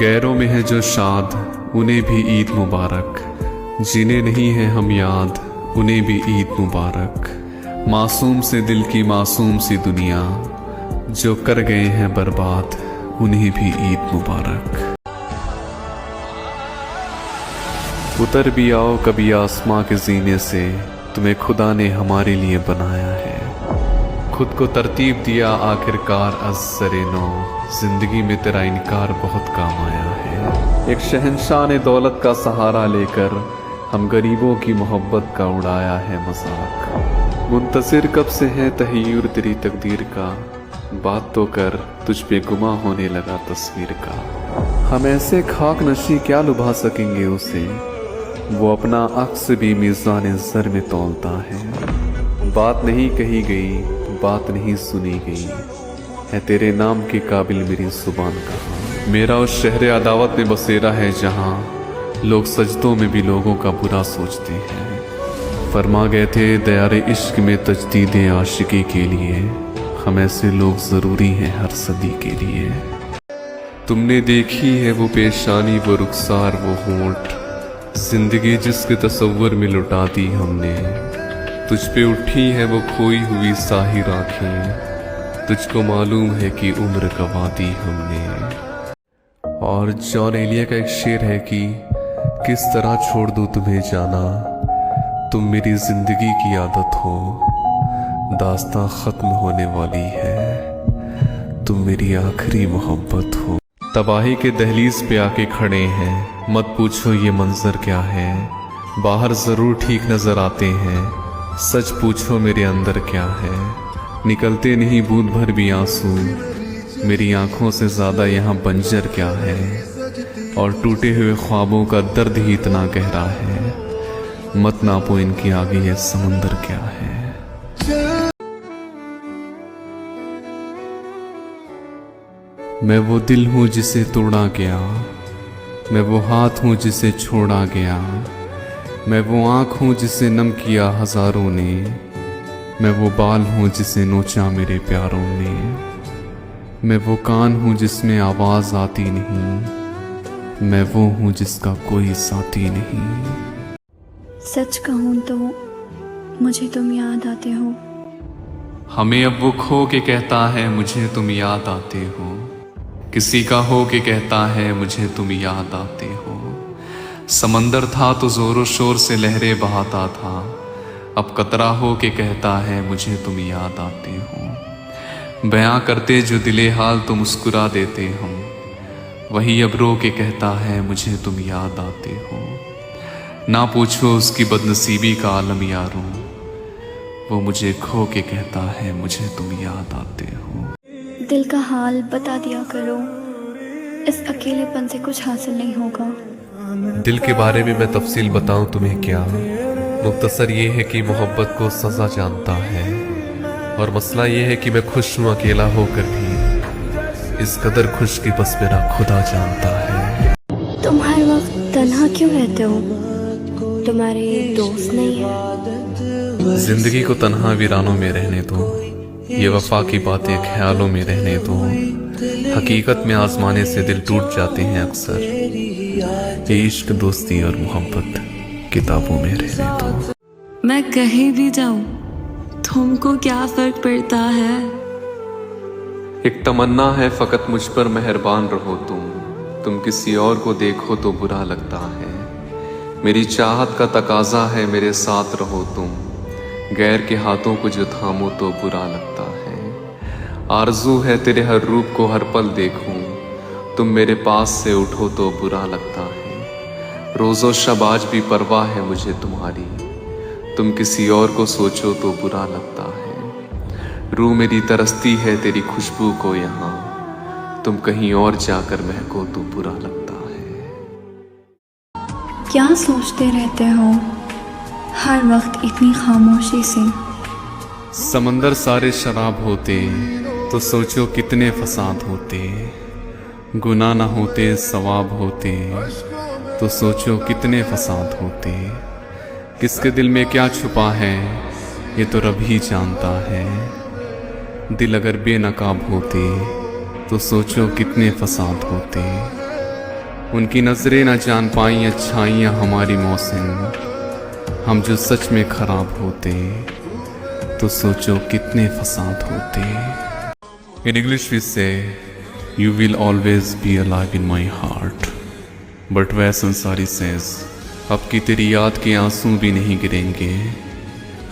गैरों में है जो शाद उन्हें भी ईद मुबारक, जिन्हें नहीं है हम याद उन्हें भी ईद मुबारक। मासूम से दिल की मासूम सी दुनिया, जो कर गए हैं बर्बाद उन्हें भी ईद मुबारक। उतर भी आओ कभी आसमां के जीने से, तुम्हें खुदा ने हमारे लिए बनाया है। खुद को तरतीब दिया आखिरकार अज़्ज़रे नो, जिंदगी में तेरा इनकार बहुत काम आया है। एक शहंशाह ने दौलत का सहारा लेकर हम गरीबों की मोहब्बत का उड़ाया है मजाक। मुंतज़िर कब से है तहय्युर तेरी तकदीर का, बात तो कर तुझ पे गुमा होने लगा तस्वीर का। हम ऐसे खाक नशी क्या लुभा सकेंगे उसे, वो अपना अक्स भी मीज़ान ज़र में तौलता है। बात नहीं कही गई बात नहीं सुनी गई, है तेरे नाम के काबिल मेरी जुबान का। मेरा उस शहर अदावत में बसेरा है जहाँ लोग सजदों में भी लोगों का बुरा सोचते हैं। फरमा गए थे दयारे इश्क में तजदीद आशिकी के लिए, हम ऐसे लोग ज़रूरी हैं हर सदी के लिए। तुमने देखी है वो पेशानी वो रुखसार वो होंठ, जिंदगी जिसके तसव्वुर में लुटा दी हमने। तुझ पे उठी है वो खोई हुई साही आँखें, तुझको मालूम है कि उम्र गंवा दी हमने। और जॉन एलिया का एक शेर है कि किस तरह छोड़ दूँ तुम्हें जाना, तुम मेरी जिंदगी की आदत हो, दास्तां खत्म होने वाली है, तुम मेरी आखिरी मोहब्बत हो। तबाही के दहलीज पे आके खड़े हैं, मत पूछो ये मंजर क्या है, बाहर जरूर ठीक नजर आते हैं, सच पूछो मेरे अंदर क्या है। निकलते नहीं बूंद भर भी आंसू, मेरी आंखों से ज्यादा यहाँ बंजर क्या है, और टूटे हुए ख्वाबों का दर्द ही इतना गहरा है, मत नापो इनके आगे ये समुंदर क्या है। मैं वो दिल हूँ जिसे तोड़ा गया, मैं वो हाथ हूँ जिसे छोड़ा गया, मैं वो आँख हूँ जिसे नम किया हजारों ने, मैं वो बाल हूँ जिसे नोचा मेरे प्यारों ने, मैं वो कान हूँ जिसमें आवाज़ आती नहीं, मैं वो हूँ जिसका कोई साथी नहीं। सच कहूँ तो मुझे तुम याद आते हो। हमें अब वो खो के कहता है मुझे तुम याद आते हो, किसी का हो के कहता है मुझे तुम याद आते हो। समंदर था तो जोरों शोर से लहरें बहाता था, अब कतरा हो के कहता है मुझे तुम याद आते हो। बयां करते जो दिले हाल तो मुस्कुरा देते हम, वही अब रो के कहता है मुझे तुम याद आते हो। ना पूछो उसकी बदनसीबी का आलम यारो, वो मुझे खो के कहता है मुझे तुम याद आते हो। दिल का हाल बता दिया करो, इस अकेलेपन से कुछ हासिल नहीं होगा। दिल के बारे में मैं तफसील बताऊं तुम्हें क्या, मुख्तसर ये है कि मोहब्बत को सजा जानता है, और मसला ये है कि मैं खुश हूँ अकेला होकर भी, इस कदर खुश की बस मेरा खुदा जानता है। तुम हर वक्त तन्हा क्यों रहते हो, तुम्हारे दोस्त नहीं है? जिंदगी को तन्हा वीरानों में रहने दो, ये वफा की बातें ख्यालों में रहने दो, हकीकत में आजमाने से दिल टूट जाते हैं अक्सर, ये इश्क दोस्ती और मोहब्बत किताबों में रहने दो। मैं कहीं भी जाऊं तुमको क्या फर्क पड़ता है? एक तमन्ना है फकत मुझ पर मेहरबान रहो तुम किसी और को देखो तो बुरा लगता है। मेरी चाहत का तकाजा है मेरे साथ रहो तुम, गैर के हाथों को जो थामो तो बुरा लगता है। आरज़ू है तेरे हर रूप को हर पल देखूं, तुम मेरे पास से उठो तो बुरा लगता है। रोज़ो शब आज भी परवाह है मुझे तुम्हारी, तुम किसी और को सोचो तो बुरा लगता है। रूह मेरी तरसती है तेरी खुशबू को यहाँ, तुम कहीं और जाकर महको तो बुरा लगता है। क्या सोचते रहते हो हर वक्त इतनी खामोशी से? समंदर सारे शराब होते तो सोचो कितने फसाद होते, गुनाह ना होते सवाब होते तो सोचो कितने फसाद होते। किसके दिल में क्या छुपा है ये तो रब ही जानता है, दिल अगर बेनकाब होते तो सोचो कितने फसाद होते। उनकी नजरें न जान पाई अच्छाइयाँ हमारी मोहसिन। हम जो सच में खराब होते तो सोचो कितने फसाद होते। In English we say, you will always be alive in my heart. But Wais Ansari says, अब की तेरी याद के आंसू भी नहीं गिरेंगे।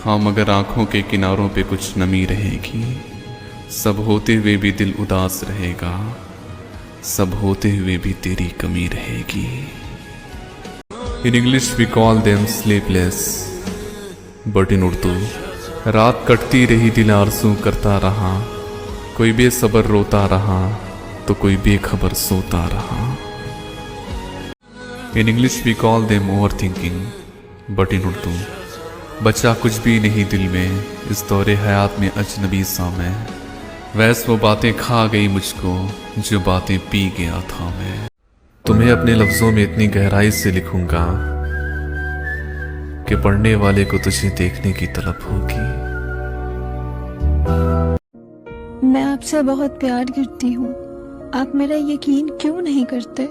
हाँ मगर आंखों के किनारों पे कुछ नमी रहेगी। सब होते हुए भी दिल उदास रहेगा, सब होते हुए भी तेरी कमी रहेगी। In English we call them sleepless, but in Urdu, रात कटती रही दिल आरज़ू करता रहा, कोई बेसब्र रोता रहा तो कोई बेखबर सोता रहा। In English we call them overthinking, but in Urdu, बचा कुछ भी नहीं दिल में इस दौरे हयात में अजनबी सा मैं। वैस वो बातें खा गई मुझको जो बातें पी गया था मैं। तुम्हें अपने लफ्ज़ों में इतनी गहराई से लिखूंगा कि पढ़ने वाले को तुझे देखने की तलब होगी। मैं आपसे बहुत प्यार करती हूँ, आप मेरा यकीन क्यों नहीं करते?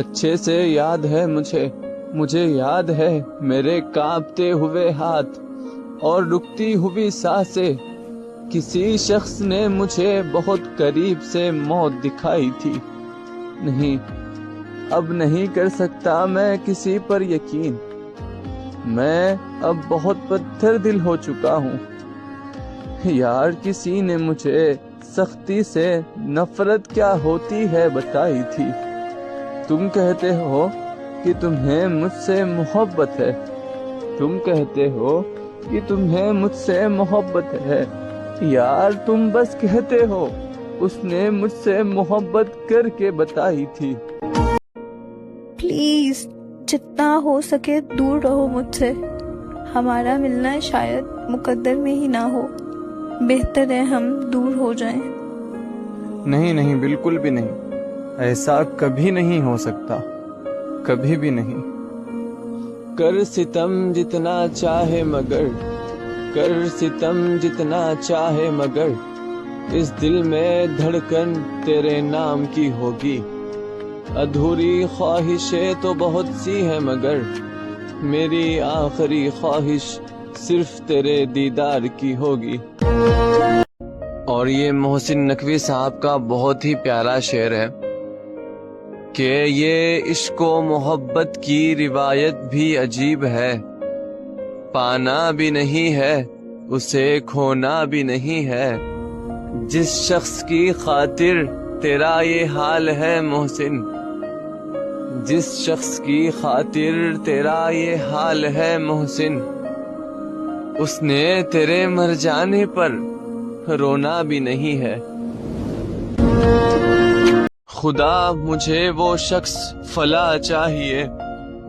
अच्छे से याद है मुझे याद है मेरे कांपते हुए हाथ और रुकती हुई सांसें। किसी शख्स ने मुझे बहुत करीब से मौत दिखाई थी। नहीं, अब नहीं कर सकता मैं किसी पर यकीन। मैं अब बहुत पत्थर दिल हो चुका हूँ। यार किसी ने मुझे सख्ती से नफरत क्या होती है बताई थी। तुम कहते हो कि तुम्हें मुझसे मोहब्बत है, तुम कहते हो कि तुम्हें मुझसे मोहब्बत है। यार तुम बस कहते हो, उसने मुझसे मोहब्बत करके बताई थी। प्लीज जितना हो सके दूर रहो मुझसे। हमारा मिलना शायद मुकद्दर में ही ना हो, बेहतर है हम दूर हो जाएं। नहीं, बिल्कुल भी नहीं। ऐसा कभी नहीं हो सकता, कभी भी नहीं। कर सितम जितना चाहे मगर, कर सितम जितना चाहे मगर, इस दिल में धड़कन तेरे नाम की होगी। अधूरी ख्वाहिशें तो बहुत सी हैं मगर मेरी आखिरी ख्वाहिश सिर्फ तेरे दीदार की होगी। और ये मोहसिन नकवी साहब का बहुत ही प्यारा शेर है कि ये इश्को मोहब्बत की रिवायत भी अजीब है। पाना भी नहीं है, उसे खोना भी नहीं है। जिस शख्स की खातिर तेरा ये हाल है मोहसिन, जिस शख्स की खातिर तेरा ये हाल है मोहसिन, उसने तेरे मर जाने पर रोना भी नहीं है। खुदा मुझे वो शख्स फला चाहिए,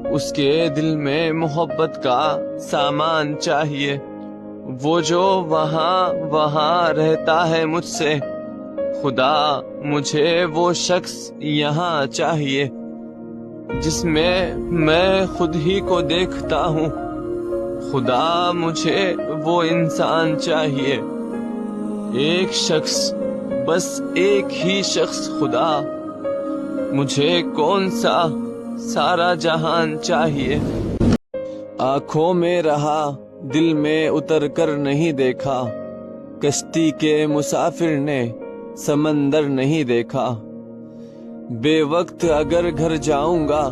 उसके दिल में मोहब्बत का सामान चाहिए। वो जो वहाँ रहता है मुझसे, खुदा मुझे वो शख्स यहाँ चाहिए जिसमें मैं खुद ही को देखता हूँ। खुदा मुझे वो इंसान चाहिए, एक शख्स, बस एक ही शख्स। खुदा मुझे कौन सा सारा जहान चाहिए। आँखों में रहा, दिल में उतर कर नहीं देखा। कश्ती के मुसाफिर ने समंदर नहीं देखा। बेवक्त अगर घर जाऊंगा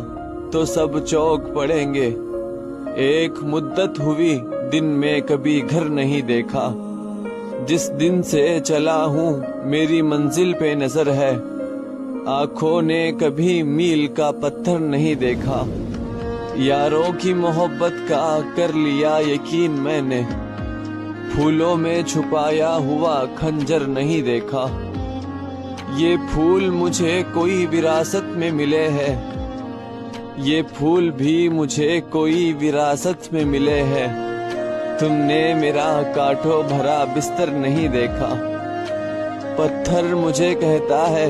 तो सब चौक पड़ेंगे। एक मुद्दत हुई दिन में कभी घर नहीं देखा। जिस दिन से चला हूँ मेरी मंजिल पे नजर है। आँखों ने कभी मील का पत्थर नहीं देखा। यारों की मोहब्बत का कर लिया यकीन मैंने। फूलों में छुपाया हुआ खंजर नहीं देखा। ये फूल मुझे कोई विरासत में मिले हैं, ये फूल भी मुझे कोई विरासत में मिले हैं। तुमने मेरा कांटों भरा बिस्तर नहीं देखा। पत्थर मुझे कहता है,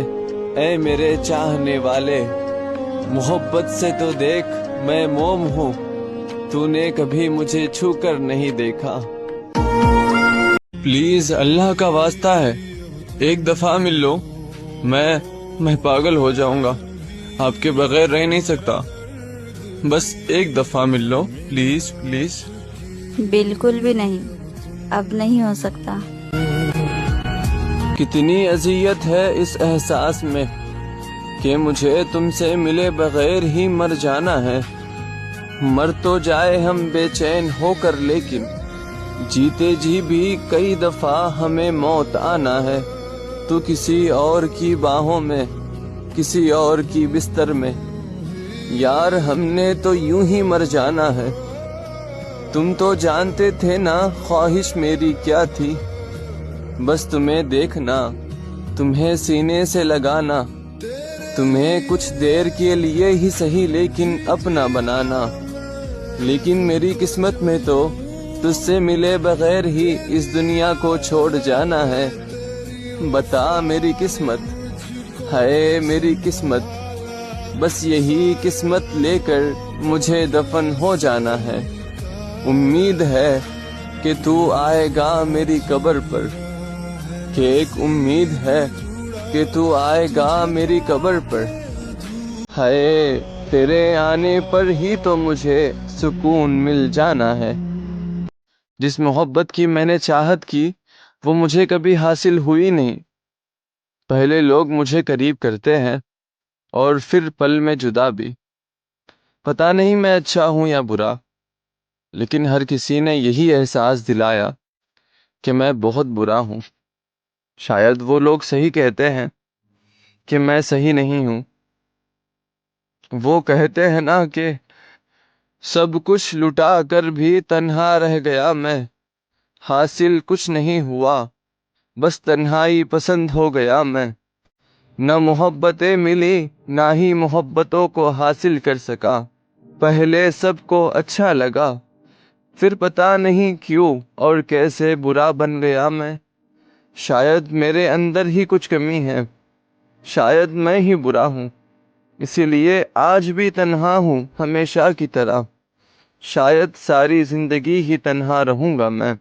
ऐ मेरे चाहने वाले, मोहब्बत से तो देख मैं मोम हूँ, तूने कभी मुझे छू कर नहीं देखा। प्लीज अल्लाह का वास्ता है, एक दफा मिल लो। मैं पागल हो जाऊंगा, आपके बगैर रह नहीं सकता। बस एक दफा मिल लो, प्लीज प्लीज। बिल्कुल भी नहीं, अब नहीं हो सकता। कितनी अजियत है इस एहसास में कि मुझे तुमसे मिले बगैर ही मर जाना है। मर तो जाए हम बेचैन होकर, लेकिन जीते जी भी कई दफा हमें मौत आना है। तो किसी और की बाहों में, किसी और की बिस्तर में, यार हमने तो यूं ही मर जाना है। तुम तो जानते थे ना ख्वाहिश मेरी क्या थी, बस तुम्हें देखना, तुम्हें सीने से लगाना, तुम्हें कुछ देर के लिए ही सही लेकिन अपना बनाना। लेकिन मेरी किस्मत में तो तुझसे मिले बगैर ही इस दुनिया को छोड़ जाना है। बता मेरी किस्मत, है मेरी किस्मत, बस यही किस्मत लेकर मुझे दफन हो जाना है। उम्मीद है कि तू आएगा मेरी कब्र पर, कि एक उम्मीद है कि तू आएगा मेरी कब्र पर। हाय तेरे आने पर ही तो मुझे सुकून मिल जाना है। जिस मोहब्बत की मैंने चाहत की वो मुझे कभी हासिल हुई नहीं। पहले लोग मुझे करीब करते हैं और फिर पल में जुदा भी। पता नहीं मैं अच्छा हूं या बुरा, लेकिन हर किसी ने यही एहसास दिलाया कि मैं बहुत बुरा हूं। शायद वो लोग सही कहते हैं कि मैं सही नहीं हूं। वो कहते हैं ना कि सब कुछ लुटा कर भी तन्हा रह गया मैं, हासिल कुछ नहीं हुआ, बस तन्हाई पसंद हो गया मैं। न मोहब्बतें मिली, ना ही मोहब्बतों को हासिल कर सका। पहले सबको अच्छा लगा, फिर पता नहीं क्यों और कैसे बुरा बन गया मैं। शायद मेरे अंदर ही कुछ कमी है, शायद मैं ही बुरा हूँ, इसीलिए आज भी तन्हा हूँ हमेशा की तरह। शायद सारी जिंदगी ही तन्हा रहूंगा मैं।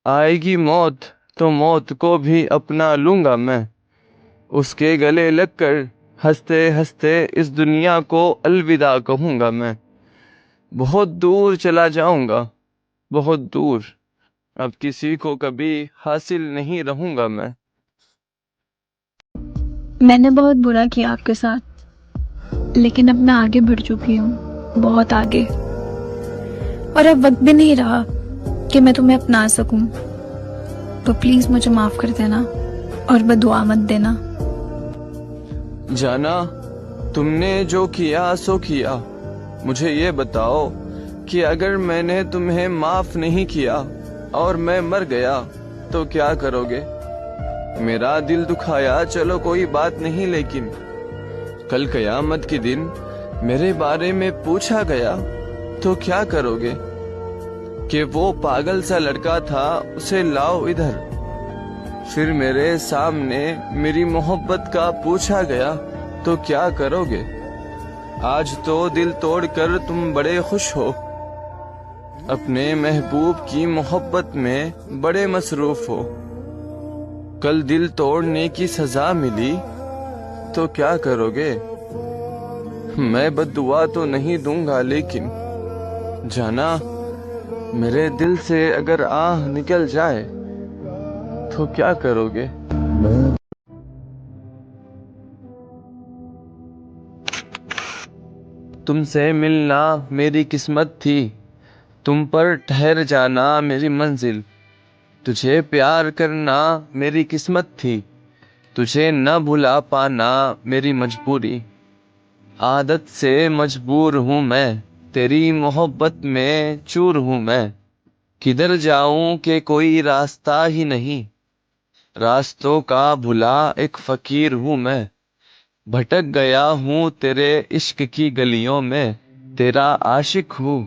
आएगी मौत तो मौत को भी अपना लूंगा मैं, उसके गले लगकर हंसते हंसते इस दुनिया को अलविदा कहूंगा मैं। बहुत दूर चला जाऊंगा, बहुत दूर, अब किसी को कभी हासिल नहीं रहूंगा मैं। मैंने बहुत बुरा किया आपके साथ, लेकिन अब मैं आगे बढ़ चुकी हूँ, बहुत आगे। और अब वक्त भी नहीं रहा कि मैं तुम्हें अपना सकूं। तो प्लीज मुझे माफ कर देना और बदुआ मत देना। जाना, तुमने जो किया सो किया। मुझे ये बताओ कि अगर मैंने तुम्हें माफ नहीं किया और मैं मर गया तो क्या करोगे? मेरा दिल दुखाया, चलो कोई बात नहीं, लेकिन कल कयामत के दिन मेरे बारे में पूछा गया तो क्या करोगे? कि वो पागल सा लड़का था, उसे लाओ इधर। फिर मेरे सामने मेरी मोहब्बत का पूछा गया तो क्या करोगे? आज तो दिल तोड़कर तुम बड़े खुश हो, अपने महबूब की मोहब्बत में बड़े मसरूफ हो। कल दिल तोड़ने की सजा मिली तो क्या करोगे? मैं बद्दुआ तो नहीं दूंगा, लेकिन जाना, मेरे दिल से अगर आह निकल जाए तो क्या करोगे? तुमसे मिलना मेरी किस्मत थी, तुम पर ठहर जाना मेरी मंजिल। तुझे प्यार करना मेरी किस्मत थी, तुझे न भुला पाना मेरी मजबूरी। आदत से मजबूर हूँ मैं, तेरी मोहब्बत में चूर हूँ मैं। किधर जाऊं कि कोई रास्ता ही नहीं, रास्तों का भुला एक फकीर हूँ मैं। भटक गया हूँ तेरे इश्क की गलियों में, तेरा आशिक हूँ,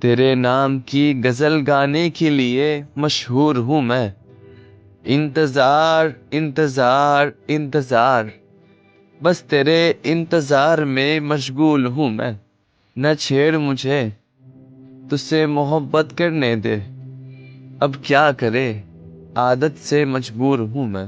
तेरे नाम की गजल गाने के लिए मशहूर हूँ मैं। इंतजार इंतजार इंतजार, बस तेरे इंतजार में मशगूल हूँ मैं। न छेड़ मुझे, तुझसे मोहब्बत करने दे, अब क्या करे, आदत से मजबूर हूँ मैं।